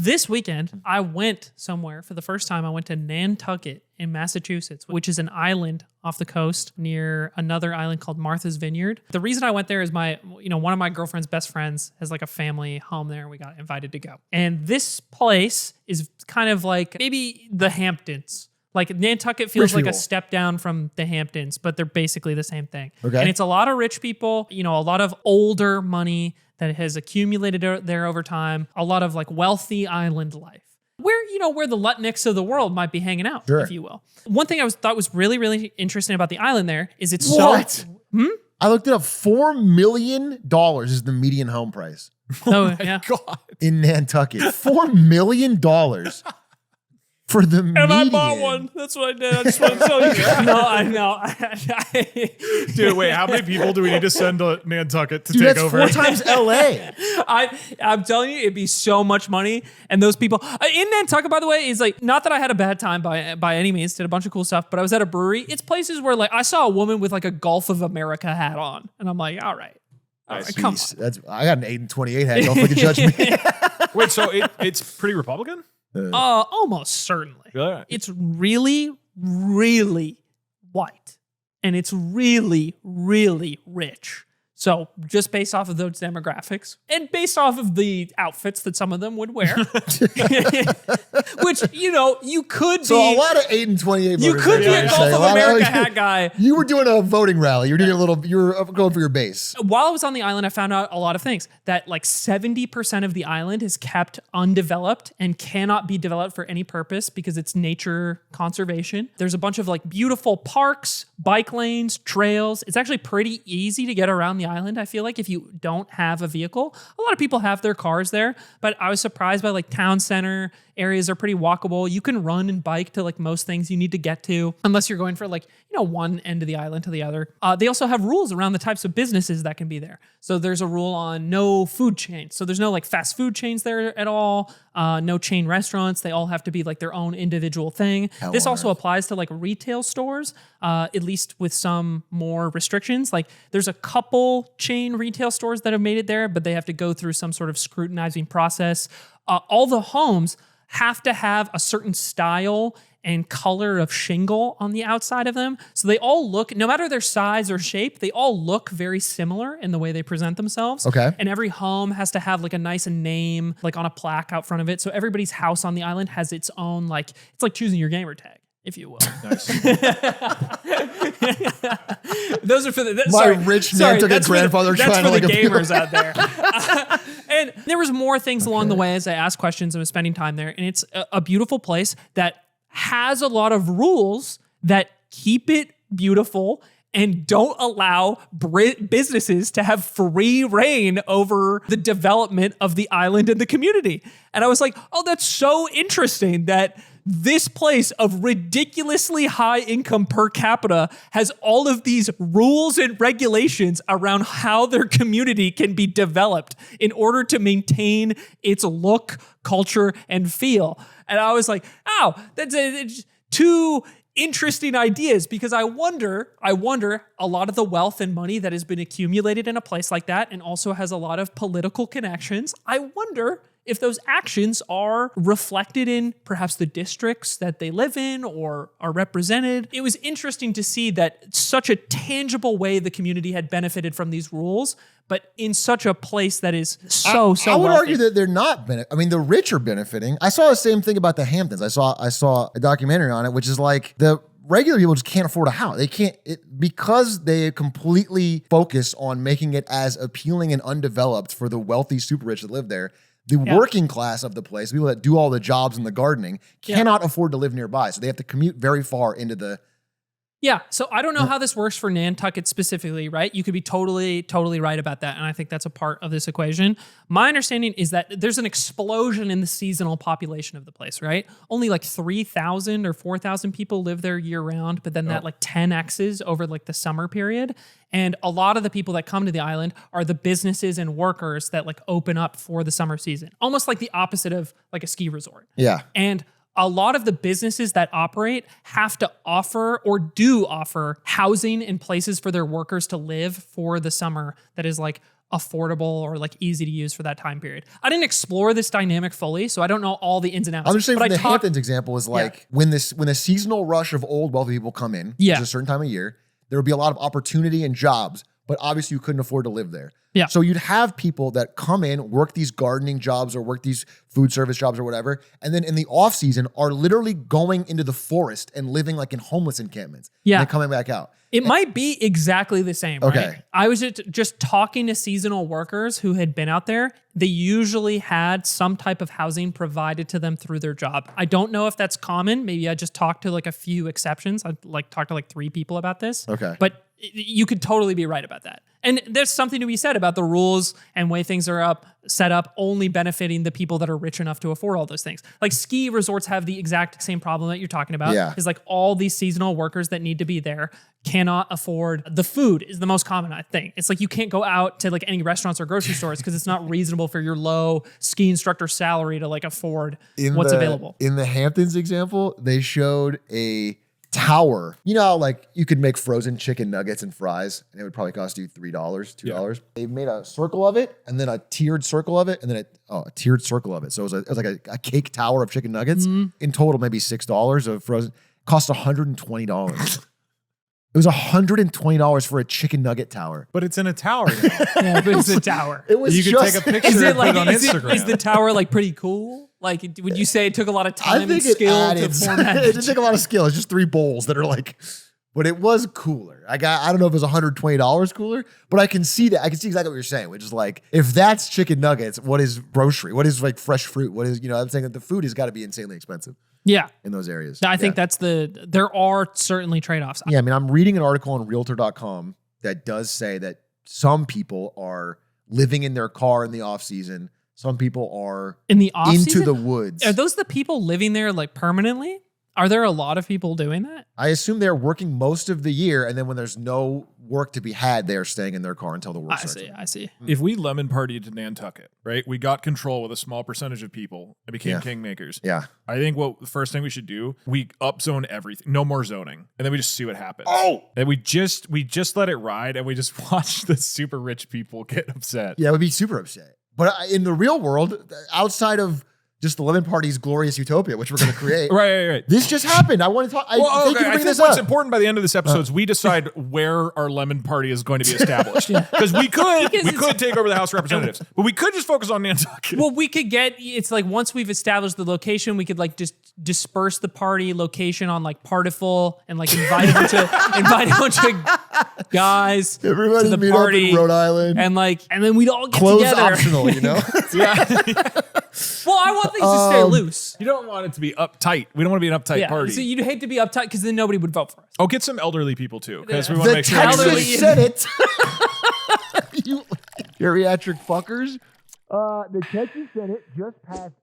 this weekend, I went somewhere for the first time. I went to Nantucket in Massachusetts, which is an island off the coast near another island called Martha's Vineyard. The reason I went there is one of my girlfriend's best friends has like a family home there, and we got invited to go. And this place is kind of like maybe the Hamptons. Like Nantucket feels like a step down from the Hamptons, but they're basically the same thing. Okay. And it's a lot of rich people, a lot of older money that has accumulated there over time, a lot of like wealthy island life. Where the Lutnicks of the world might be hanging out, if you will. One thing I thought was really, really interesting about the island there is it's I looked it up. $4 million is the median home price. Oh, yeah. God. In Nantucket. $4 million for the median. And I bought one. That's what I did. I just want to tell you. No, I know. Dude, wait, how many people do we need to send to Nantucket to take over? That's 4 times LA. I'm telling you, it'd be so much money. And those people in Nantucket, by the way, is like, not that I had a bad time by any means, did a bunch of cool stuff, but I was at a brewery. It's places where like I saw a woman with like a Gulf of America hat on. And I'm like, all right. Come on. I got an Aiden 28 hat. Don't fucking judge me. Wait, so it's pretty Republican? Almost certainly. Really? It's really, really white. And it's really, really rich. So just based off of those demographics and based off of the outfits that some of them would wear, which, you could be. So a lot of Aiden 28 You could be a Gulf of America hat guy. You were doing a voting rally. You were going for your base. While I was on the island, I found out a lot of things. That like 70% of the island is kept undeveloped and cannot be developed for any purpose because it's nature conservation. There's a bunch of like beautiful parks, bike lanes, trails. It's actually pretty easy to get around the island, I feel like, if you don't have a vehicle. A lot of people have their cars there, but I was surprised by like town center areas are pretty walkable. You can run and bike to like most things you need to get to, unless you're going for like, one end of the island to the other. They also have rules around the types of businesses that can be there. So there's a rule on no food chains. So there's no like fast food chains there at all. No chain restaurants. They all have to be like their own individual thing. This also applies to like retail stores, at least with some more restrictions. Like there's a couple chain retail stores that have made it there, but they have to go through some sort of scrutinizing process. All the homes have to have a certain style and color of shingle on the outside of them. So they all look, no matter their size or shape, they all look very similar in the way they present themselves. Okay. And every home has to have like a nice name, like on a plaque out front of it. So everybody's house on the island has its own, like, it's like choosing your gamer tag, if you will. Nice. Those are for the Nantucket grandfather trying to like the gamers out there. And there was more things along the way as I asked questions and was spending time there. And it's a beautiful place that has a lot of rules that keep it beautiful and don't allow businesses to have free reign over the development of the island and the community. And I was like, oh, that's so interesting that this place of ridiculously high income per capita has all of these rules and regulations around how their community can be developed in order to maintain its look, culture, and feel. And I was like, oh, that's two interesting ideas, because I wonder a lot of the wealth and money that has been accumulated in a place like that and also has a lot of political connections. I wonder if those actions are reflected in perhaps the districts that they live in or are represented. It was interesting to see that such a tangible way the community had benefited from these rules, but in such a place that is so I would wealthy. argue that they're not the rich are benefiting. I saw the same thing about the Hamptons. I saw a documentary on it, which is like the regular people just can't afford a house. They can't, because they completely focus on making it as appealing and undeveloped for the wealthy super rich that live there. The working class of the place, people that do all the jobs and the gardening, cannot afford to live nearby. So they have to commute very far into the... Yeah, so I don't know how this works for Nantucket specifically, right? You could be totally right about that, and I think that's a part of this equation. My understanding is that there's an explosion in the seasonal population of the place, right? Only like 3,000 or 4,000 people live there year-round, but then that like 10x's over like the summer period. And a lot of the people that come to the island are the businesses and workers that like open up for the summer season. Almost like the opposite of like a ski resort. Yeah. And a lot of the businesses that operate have to offer or do offer housing and places for their workers to live for the summer that is like affordable or like easy to use for that time period. I didn't explore this dynamic fully, so I don't know all the ins and outs. I'm just saying but from I the talked- Hamptons example is like when the seasonal rush of old wealthy people come in, Yeah. which is a certain time of year, there would be a lot of opportunity and jobs, but obviously you couldn't afford to live there. Yeah. So you'd have people that come in, work these gardening jobs or work these food service jobs or whatever, and then in the off season are literally going into the forest and living like in homeless encampments. Yeah. And then coming back out. It might be exactly the same. Okay. Right? I was just talking to seasonal workers who had been out there. They usually had some type of housing provided to them through their job. I don't know if that's common. Maybe I just talked to like a few exceptions. I talked to like 3 people about this. Okay. But you could totally be right about that. And there's something to be said about the rules and way things are set up only benefiting the people that are rich enough to afford all those things. Like ski resorts have the exact same problem that you're talking about. Yeah. Is like all these seasonal workers that need to be there cannot afford the food is the most common, I think. It's like you can't go out to like any restaurants or grocery stores because it's not reasonable for your low ski instructor salary to like afford what's available. In the Hamptons example, they showed a tower. You know how like you could make frozen chicken nuggets and fries and it would probably cost you $3, $2. They made a circle of it and then a tiered circle of it and then a tiered circle of it. So it was like a cake tower of chicken nuggets. In total, maybe $6 of frozen. Cost $120. It was $120 for a chicken nugget tower. But it's in a tower. Yeah, but it's a tower. It was You could just, take a picture Is it and put like it on is Instagram. the tower like pretty cool? Like, would you say it took a lot of I time and think it skill to added. format? It didn't take a lot of skill. It's just 3 bowls that are like, but it was cooler. I don't know if it was $120 cooler, but I can see that. I can see exactly what you're saying, which is like, if that's chicken nuggets, what is grocery? What is like fresh fruit? What is, I'm saying that the food has got to be insanely expensive Yeah. in those areas. I think Yeah. there are certainly trade-offs. Yeah, I mean, I'm reading an article on realtor.com that does say that some people are living in their car in the off season. Some people are In the off into season, the woods. are those the people living there like permanently? Are there a lot of people doing that? I assume they're working most of the year, and then when there's no work to be had, they are staying in their car until the work starts. I see. If we lemon partied to Nantucket, right? We got control with a small percentage of people and became Yeah. kingmakers. Yeah. I think the first thing we should do, we upzone everything. No more zoning. And then we just see what happens. Oh! And we just let it ride and we just watch the super rich people get upset. Yeah, I would be super upset. But in the real world, outside of just the lemon party's glorious utopia, which we're going to create, Right. this just happened. I want to talk. Thank you for I bringing think this what's up. important by the end of this episode is we decide where our lemon party is going to be established. Because we could take over the House of Representatives, but we could just focus on Nantucket. Well, we could it's like once we've established the location, we could like just disperse the party location on like Partiful and like invite a bunch of guys Everybody to the meet party up in Rhode Island. and then we'd all get Clothes together. optional, Well, I want things to stay loose. You don't want it to be uptight. We don't want to be an uptight Yeah, party. so you'd hate to be uptight because then nobody would vote for us. Oh, get some elderly people too, because we want to The make sure. elderly- Texas Senate. You geriatric fuckers. The Texas Senate just passed